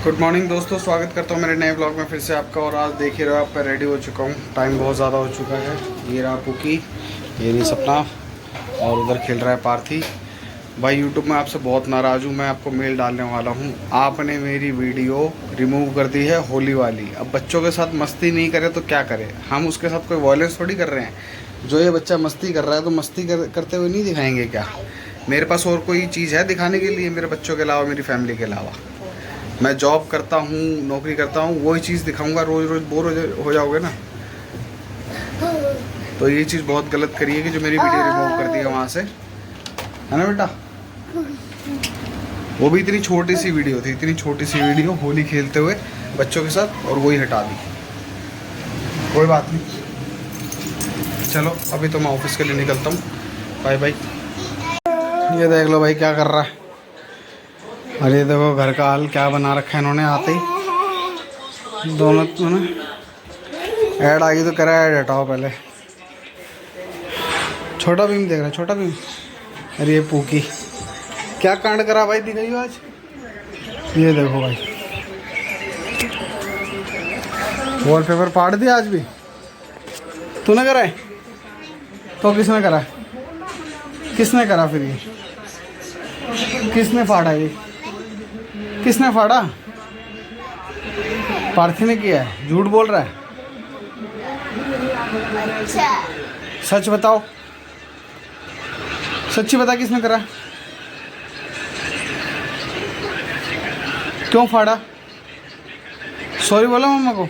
Good morning दोस्तों, स्वागत करता हूँ मेरे नए ब्लॉग में फिर से आपका। और आज देख ही रहे हो आप, रेडी हो चुका हूँ। टाइम बहुत ज़्यादा हो चुका है। ये रहा पुकी, ये नहीं सपना, और उधर खेल रहा है पार्थी। भाई यूट्यूब में आपसे बहुत नाराज़ हूँ। मैं आपको मेल डालने वाला हूँ। आपने मेरी वीडियो रिमूव कर दी है होली वाली। अब बच्चों के साथ मस्ती नहीं करे तो क्या करे? हम उसके साथ कोई वॉयलेंस थोड़ी कर रहे हैं। जो ये बच्चा मस्ती कर रहा है तो मस्ती करते हुए नहीं दिखाएंगे क्या? मेरे पास और कोई चीज़ है दिखाने के लिए मेरे बच्चों के अलावा, मेरी फैमिली के अलावा? मैं जॉब करता हूँ, नौकरी करता हूँ, वही चीज़ दिखाऊंगा? रोज़ रोज़ बोर हो जाओगे ना। तो ये चीज़ बहुत गलत करी है कि जो मेरी वीडियो रिमूव कर दी है वहाँ से, है ना बेटा? वो भी इतनी छोटी सी वीडियो थी, इतनी छोटी सी वीडियो होली खेलते हुए बच्चों के साथ, और वही हटा दी। कोई बात नहीं, चलो अभी तो मैं ऑफिस के लिए निकलता हूँ। Bye bye. ये देख लो भाई क्या कर रहा है। अरे देखो घर का हाल क्या बना रखा है इन्होंने। आते ही दोनों ऐड आ गई तो करा ऐड हटाओ पहले। छोटा भीम देख रहा है, छोटा भीम। अरे ये पूकी क्या कांड करा भाई, दिखाई हो आज। ये देखो भाई, वॉलपेपर फाड़ दिया आज भी। तूने करा है तो किसने करा? किसने करा फिर? ये किसने फाड़ा? ये किसने फाड़ा? पार्थी ने किया है। झूठ बोल रहा है। अच्छा। सच बताओ, सच्ची बता किसने करा? क्यों फाड़ा? सॉरी बोला मम्मा को।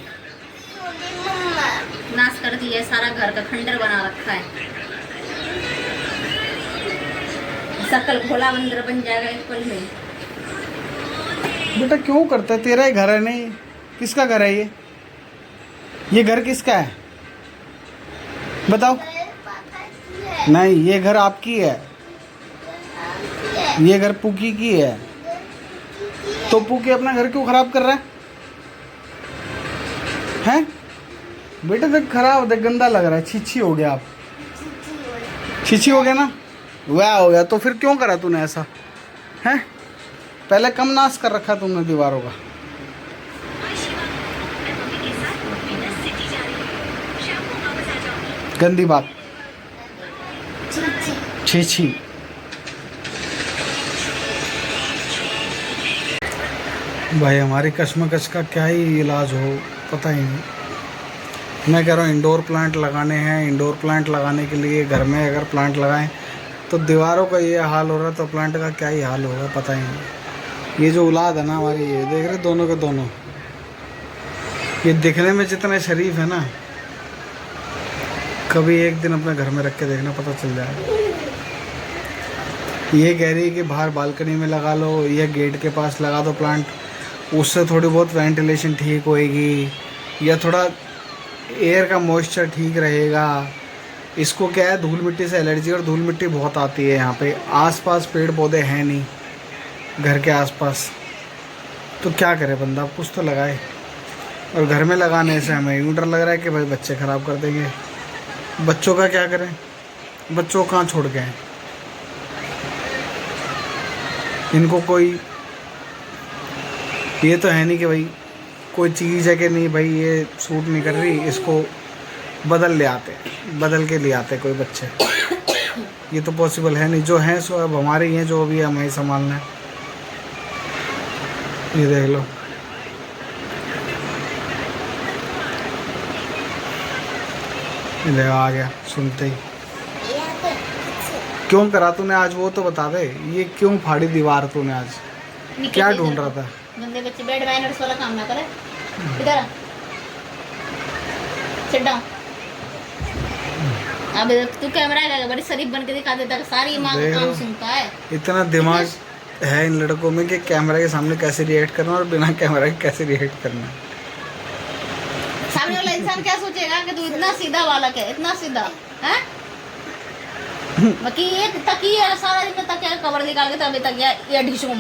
नाश कर दिया, सारा घर का खंडर बना रखा है। सकल भोला मंदिर बन जाएगा एक पल में। बेटा क्यों करता है? तेरा ही घर है। नहीं, किसका घर है ये? ये घर किसका है बताओ? नहीं, ये घर आपकी है। ये घर पुकी की है। तो पुकी अपना घर क्यों खराब कर रहा है? हैं बेटा? देख खराब, देख गंदा लग रहा है। छिछी हो गया आप। छिछी हो गया ना, वह हो गया। तो फिर क्यों करा तूने ऐसा? हैं पहले कम नाश कर रखा तुमने दीवारों का। गंदी बात, छी छी। भाई हमारी कश्मकश का क्या ही इलाज हो पता ही नहीं। मैं कह रहा हूँ इंडोर प्लांट लगाने हैं। इंडोर प्लांट लगाने के लिए घर में अगर प्लांट लगाएं तो दीवारों का ये हाल हो रहा है, तो प्लांट का क्या ही हाल होगा पता ही नहीं। ये जो औलाद है ना हमारी, ये देख रहे दोनों के दोनों, ये दिखने में जितने शरीफ है ना, कभी एक दिन अपने घर में रख के देखना, पता चल जाएगा। ये कह रही है कि बाहर बालकनी में लगा लो या गेट के पास लगा दो प्लांट, उससे थोड़ी बहुत वेंटिलेशन ठीक होएगी या थोड़ा एयर का मॉइस्चर ठीक रहेगा। इसको क्या है, धूल मिट्टी से एलर्जी, और धूल मिट्टी बहुत आती है यहाँ पे। आसपास पेड़ पौधे हैं नहीं घर के आसपास, तो क्या करे बंदा, कुछ तो लगाए। और घर में लगाने से हमें यूँ डर लग रहा है कि भाई बच्चे ख़राब कर देंगे। बच्चों का क्या करें? बच्चों को कहाँ छोड़ के आए? इनको कोई ये तो है नहीं कि भाई कोई चीज़ है कि नहीं भाई ये सूट नहीं कर रही, इसको बदल के ले आते कोई बच्चे। ये तो पॉसिबल है नहीं। जो हैं सो अब हमारे ही हैं, जो अभी हमें ही संभालना है। ये देख लो, ये आ गया सुनते ही। क्यों करा तूने आज, वो तो बता दे। ये क्यों फाड़ी दीवार तूने आज? क्या ढूंढ रहा था? गंदे बच्चे बेड मैनर्स वाला काम ना करे। इधर सिट डाउन। अब तू कैमरा है, बड़ी शरीफ बन के दिखा देता, सारी माँ का काम सुनता है। इतना दिमाग है इन लड़कों में कि कैमरा के सामने कैसे रिएक्ट करना और बिना कैमरा के कैसे रिएक्ट करना। सामने वाला इंसान क्या सोचेगा कि तू इतना सीधा बालक है, इतना सीधा है। बाकी ये तकिया सारा दिन में तकिया कवर निकाल के तभी तकिया ये ढिशुम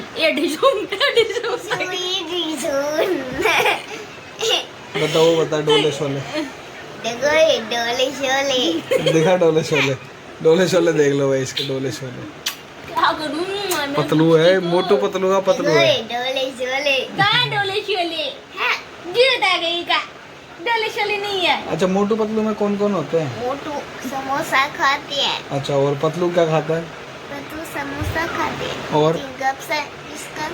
बताओ, बता डोले शोले। देखो ये डोले शोले देखा डोले शोले, डोले शोले देख लो भाई इसके डोले शोले। क्या करूं? पतलू है, मोटू पतलू का पतलू है। डोले शोले कहाँ डोले गिरत आ गई का डलिशली नहीं है। अच्छा मोटू पतलू में कौन कौन होते हैं? मोटू समोसा खाती है, अच्छा और पतलू क्या खाता है? पतलू समोसा खाती है, और चिंगम से इसका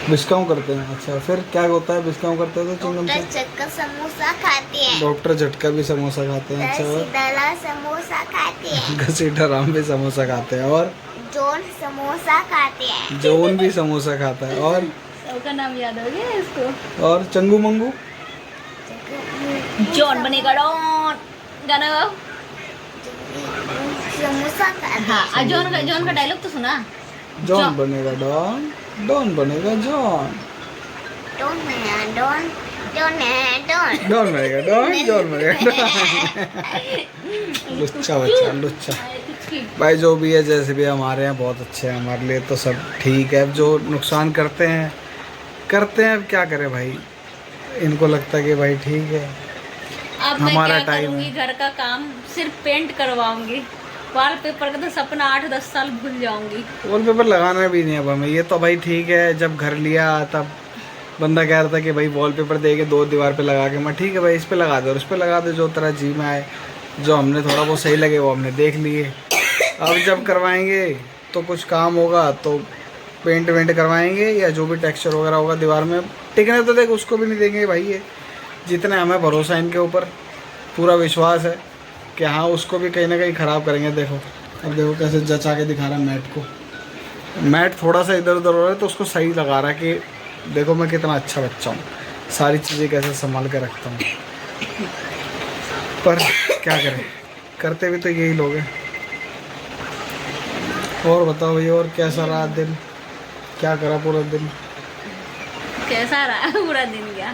बिस्काऊ करते हैं। अच्छा फिर क्या होता है बिस्काऊ करते हैं तो चिंगम डॉक्टर से? चक्कर समोसा खाती है, डॉक्टर झटका भी समोसा खाते हैं। अच्छा और सीताला समोसा खाती है, घसीटा राम भी समोसा खाते हैं। और जॉन समोसा खाती है, जौन भी समोसा खाता है। और सबका नाम याद हो गया इसको। और चंगू मंगू जॉन बनेगा डॉन गाना गाओ। समोसा खाती है। हाँ जॉन का डायलॉग तो सुना। जॉन बनेगा डॉन, डॉन बनेगा जॉन, डॉन है डॉन, डॉन है डॉन। डॉन बनेगा डॉन, जॉन बनेगा डॉन। लुच्चा बच्चा लुच्चा। भाई जो भी है जैसे भी हमारे यहाँ बहुत अच्छे हैं, हमारे लिए तो सब ठीक है। अब जो नुकसान करते हैं अब क्या करें भाई, इनको लगता है कि भाई ठीक है अब मैं हमारा क्या टाइम करूंगी, घर का काम सिर्फ पेंट करवाऊंगी, वॉलपेपर का तो सपना 8-10 साल भूल जाऊंगी। वॉलपेपर लगाना भी नहीं अब हमें। ये तो भाई ठीक है, जब घर लिया तब बंदा कह रहा था कि भाई वॉलपेपर दे के 2 दीवार पे लगा के, मैं ठीक है भाई इस पे लगा दे और उस पे लगा दे, जो तेरा जी में आए, जो हमने थोड़ा बहुत सही लगे वो हमने देख लिए। अब जब करवाएंगे तो कुछ काम होगा तो पेंट वेंट करवाएंगे या जो भी टेक्सचर वगैरह होगा दीवार में, टिकने तो देख उसको भी नहीं देंगे भाई। ये जितने हमें भरोसा इनके ऊपर पूरा विश्वास है कि हाँ उसको भी कहीं ना कहीं ख़राब करेंगे। देखो अब देखो कैसे जचा के दिखा रहा है मैट को। मैट थोड़ा सा इधर उधर हो रहा है तो उसको सही लगा रहा है कि देखो मैं कितना अच्छा बच्चा हूँ, सारी चीज़ें कैसे संभाल के रखता हूँ। पर क्या करें, करते भी तो यही लोग हैं। और बताओ भैया, और कैसा रहा दिन, क्या करा पूरा दिन? कैसा रहा पूरा दिन? क्या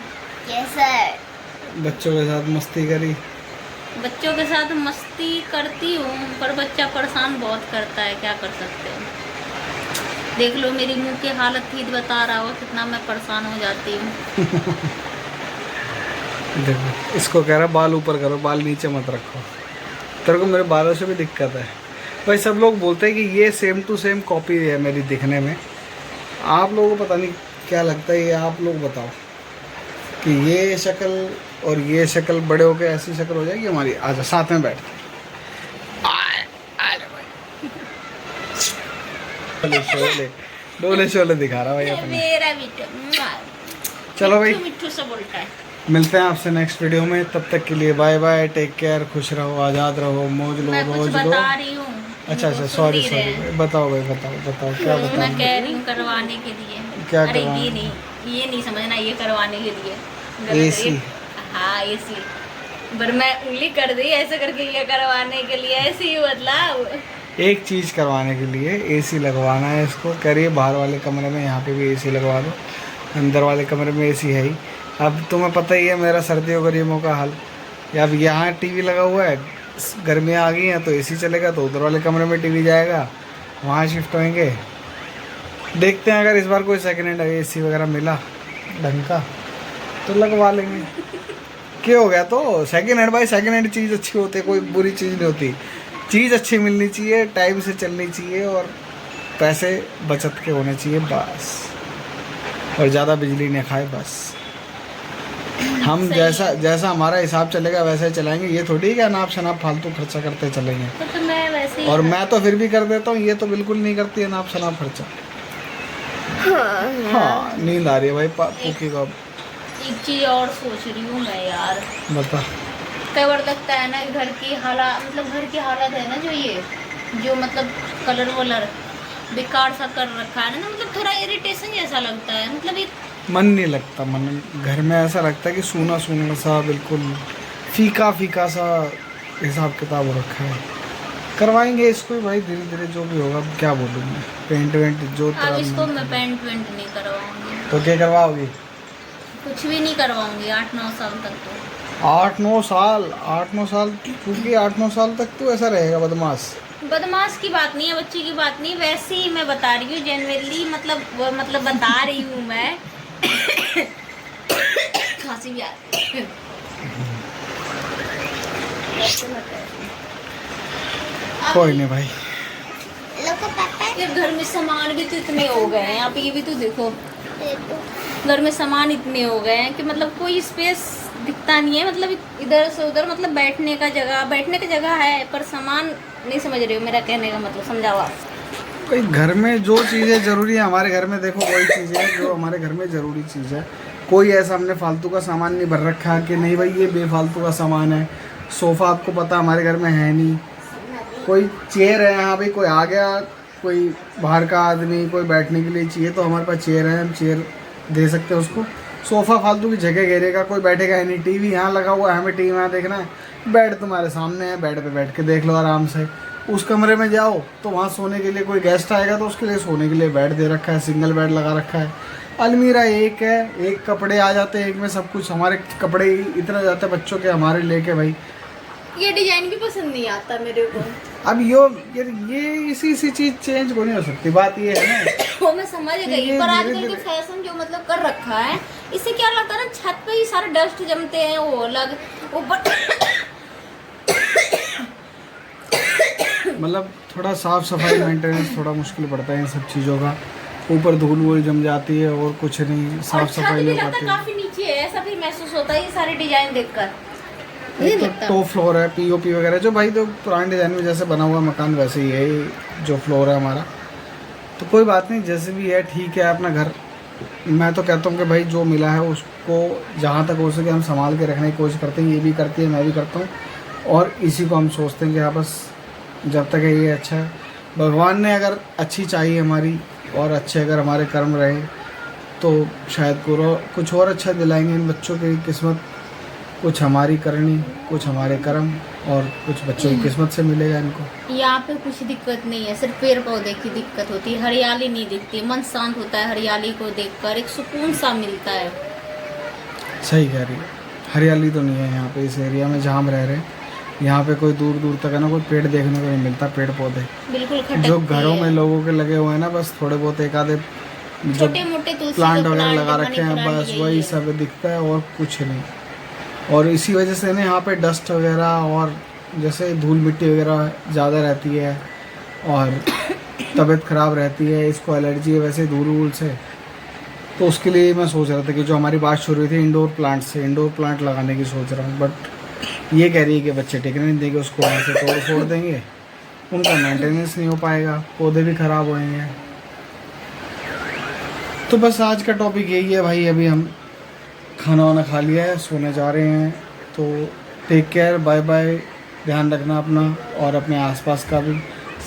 कैसा है? बच्चों के साथ मस्ती करी? बच्चों के साथ मस्ती करती हूँ पर बच्चा परेशान बहुत करता है, क्या कर सकते हो। देख लो मेरी मुंह की हालत ही बता रहा हो कितना मैं परेशान हो जाती हूँ। देखो इसको कह रहा बाल ऊपर करो, बाल नीचे मत रखो। तेरे को मेरे बालों से भी दिक्कत है भाई। सब लोग बोलते हैं कि ये सेम टू सेम कॉपी है मेरी दिखने में। आप लोगों को पता नहीं क्या लगता है, ये आप लोग बताओ कि ये शक्ल और ये शक्ल बड़े होकर ऐसी शक्ल हो जाएगी हमारी। आजा साथ में बैठ डोले शोले दिखा रहा भाई अपने। मेरा मिट्टू चलो भाई मिट्टू से बोलता है। मिलते हैं आपसे नेक्स्ट वीडियो में, तब तक के लिए बाय बाय, टेक केयर, खुश रहो, आज़ाद रहो, मौज लो, मैं कुछ रोज लो। बता रही हूँ। अच्छा वो सुन सॉरी नहीं रहे सॉरी, हैं। बताओ भाई बताओ क्या मैं बताओ? कह रही हूँ करवाने के लिए। क्या अरे करवाने? ये नहीं समझना, ये करवाने के लिए गलत है एसी? ये। हाँ एसी, पर मैं उंगली कर दी ऐसे करके, ये करवाने के लिए ऐसे ही मतलब। एक चीज़ करवाने के लिए एसी लगवाना है इसको। करिए बाहर वाले कमरे में यहाँ पे भी एसी लगवा दो, अंदर वाले कमरे में एसी है ही। अब तुम्हें पता ही है मेरा सर्दियों गर्मियों का हाल। अब यहाँ टीवी लगा हुआ है, गर्मियाँ आ गई हैं तो एसी चलेगा, तो उधर वाले कमरे में टीवी जाएगा, वहाँ शिफ्ट होंगे। देखते हैं अगर इस बार कोई सेकेंड हैंड एसी वगैरह मिला ढंग का तो लगवा लेंगे। क्या हो गया तो सेकेंड हैंड भाई, सेकेंड हैंड चीज़ अच्छी होती है, कोई बुरी चीज़ नहीं होती। चीज़ अच्छी मिलनी चाहिए, टाइम से चलनी चाहिए और पैसे बचत के होने चाहिए बस, और ज़्यादा बिजली नहीं खाए बस। हम जैसा हमारा हिसाब चलेगा वैसे ही चलाएंगे। ये थोड़ी है कि अनाप शनाप फालतू खर्चा करते चलेंगे। तो मैं वैसे ही और मैं तो फिर भी कर देता हूँ, ये तो बिल्कुल नहीं करती अनाप शनाप खर्चा। हाँ नींद आ रही है भाई पुकी को। एक चीज और सोच रही हूँ मैं यार, बता। कई बार लगता है ना घर की हालत, मतलब घर की हालत है ना जो मतलब कलर वलर बेकार सा कर रखा है ना, मतलब थोड़ा इरिटेशन जैसा लगता है। मतलब एक मन नहीं लगता, मन घर में ऐसा लगता है कि सूना सूना सा, बिल्कुल फीका फीका सा हिसाब किताब हो रखा है। करवाएंगे इसको भाई धीरे धीरे, जो भी होगा। क्या बोलूँ मैं, पेंट वेंट जो अब इसको मैं पेंट वेंट नहीं करवाऊंगी। तो क्या करवाओगी? कुछ भी नहीं करवाऊंगी 8-9 साल तक तो। 8-9 साल? 8-9 साल क्योंकि 8-9 साल तक तो ऐसा रहेगा बदमाश। बदमाश की बात नहीं है, बच्चे की बात नहीं, वैसे ही मैं बता रही हूँ जनरली, मतलब बता रही हूँ मैं। खांसी भी आ रही है। कोई नहीं भाई। लोग को पापा यार घर में सामान भी तो इतने हो गए हैं, आप ये भी तो देखो। देखो घर में सामान इतने हो गए हैं कि मतलब कोई स्पेस दिखता नहीं है, मतलब इधर से उधर, मतलब बैठने का जगह है पर सामान नहीं। समझ रहे हो मेरा कहने का मतलब? समझाओ आप। भाई घर में जो चीज़ें ज़रूरी है हमारे घर में, देखो वही चीज़ें हैं जो हमारे घर में ज़रूरी चीज़ है। कोई ऐसा हमने फालतू का सामान नहीं भर रखा कि नहीं भाई ये बेफालतू का सामान है। सोफ़ा आपको पता हमारे घर में है नहीं, कोई चेयर है, हाँ भाई कोई आ गया, कोई बाहर का आदमी कोई बैठने के लिए चाहिए तो हमारे पास चेयर है, हम चेयर दे सकते हैं उसको। सोफ़ा फालतू की जगह घेरेगा, कोई बैठेगा है नहीं। टीवी यहाँ लगा हुआ है, हमें टीवी यहाँ देखना है, बेड तुम्हारे सामने है, बेड पे बैठ के देख लो आराम से। उस कमरे में जाओ तो वहाँ सोने के लिए कोई गेस्ट आएगा तो उसके लिए सोने के लिए बेड दे रखा है, सिंगल बेड लगा रखा है। अलमीरा एक है, एक कपड़े आ जाते हैं एक में सब कुछ। हमारे कपड़े इतने जाते हैं बच्चों के हमारे लेके भाई। ये डिजाइन भी पसंद नहीं आता मेरे को। अब ये इसी चीज़ चेंज को नहीं हो सकती, बात ये है ना। वो मैं समझ गई, ये पर आजकल धीरे-धीरे- के फैशन जो मतलब कर रखा है, इससे क्या लगता है ना, छत पे ही सारे डस्ट जमते हैं, वो अलग ऊपर मतलब थोड़ा साफ़ सफाई मेंटेनेंस थोड़ा मुश्किल पड़ता है इन सब चीज़ों का। ऊपर धूल वूल जम जाती है और कुछ नहीं, साफ़ सफाई नहीं हो पाती है। काफी नीचे है, ऐसा फिर महसूस होता है ये सारे डिजाइन देखकर। नहीं तो लगता? टॉप फ्लोर है, पीओपी वगैरह जो भाई तो पुराने डिज़ाइन में जैसे बना हुआ मकान वैसे ही है ये जो फ्लोर है हमारा। तो कोई बात नहीं, जैसे भी है ठीक है अपना घर। मैं तो कहता हूँ कि भाई जो मिला है उसको जहाँ तक हो सके हम संभाल के रखने की कोशिश करते हैं। ये भी करती है, मैं भी करता हूँ, और इसी को हम सोचते हैं कि हाँ बस जब तक है ये अच्छा है। भगवान ने अगर अच्छी चाहिए हमारी और अच्छे अगर हमारे कर्म रहे तो शायद कुछ और अच्छा दिलाएंगे इन बच्चों की किस्मत। कुछ हमारी करनी, कुछ हमारे कर्म, और कुछ बच्चों की किस्मत से मिलेगा इनको। यहाँ पे कुछ दिक्कत नहीं है, सिर्फ पेड़ पौधे की दिक्कत होती है, हरियाली नहीं दिखती। मन शांत होता है हरियाली को देखकर, एक सुकून सा मिलता है। सही कह रही है, हरियाली तो नहीं है यहाँ पे इस एरिया में जहाँ हम रह रहे हैं। यहाँ पे कोई दूर दूर तक है ना कोई पेड़ देखने को नहीं मिलता, पेड़ पौधे बिल्कुल खटकती जो घरों में है। लोगों के लगे हुए हैं ना, बस थोड़े बहुत एक आधे जो छोटे मोटे तुलसी प्लांट के वगैरह प्लांट, लगा मनी रखे हैं, प्लांट बस यही वही है। सब दिखता है और कुछ नहीं। और इसी वजह से ना यहाँ पे डस्ट वगैरह और जैसे धूल मिट्टी वगैरह ज़्यादा रहती है और तबीयत ख़राब रहती है। इसको एलर्जी है वैसे धूल वूल से। तो उसके लिए मैं सोच रहा था कि जो हमारी बात शुरू हुई थी इंडोर प्लांट से, इंडोर प्लांट लगाने की सोच रहा हूँ। बट ये कह रही है कि बच्चे टिकने नहीं देंगे, उसको वहाँ से तोड़ फोड़ देंगे, उनका मेंटेनेंस नहीं हो पाएगा, पौधे भी ख़राब होएंगे। तो बस आज का टॉपिक यही है भाई। अभी हम खाना वाना खा लिया है, सोने जा रहे हैं। तो टेक केयर, बाय बाय। ध्यान रखना अपना और अपने आसपास का भी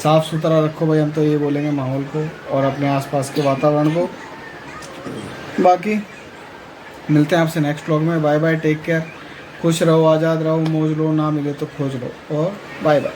साफ़ सुथरा रखो भाई, हम तो ये बोलेंगे माहौल को और अपने आसपास के वातावरण को। बाकी मिलते हैं आपसे नेक्स्ट व्लॉग में। बाय बाय, टेक केयर, खुश रहो, आज़ाद रहो, मौज लो, ना मिले तो खोज लो, और बाय बाय।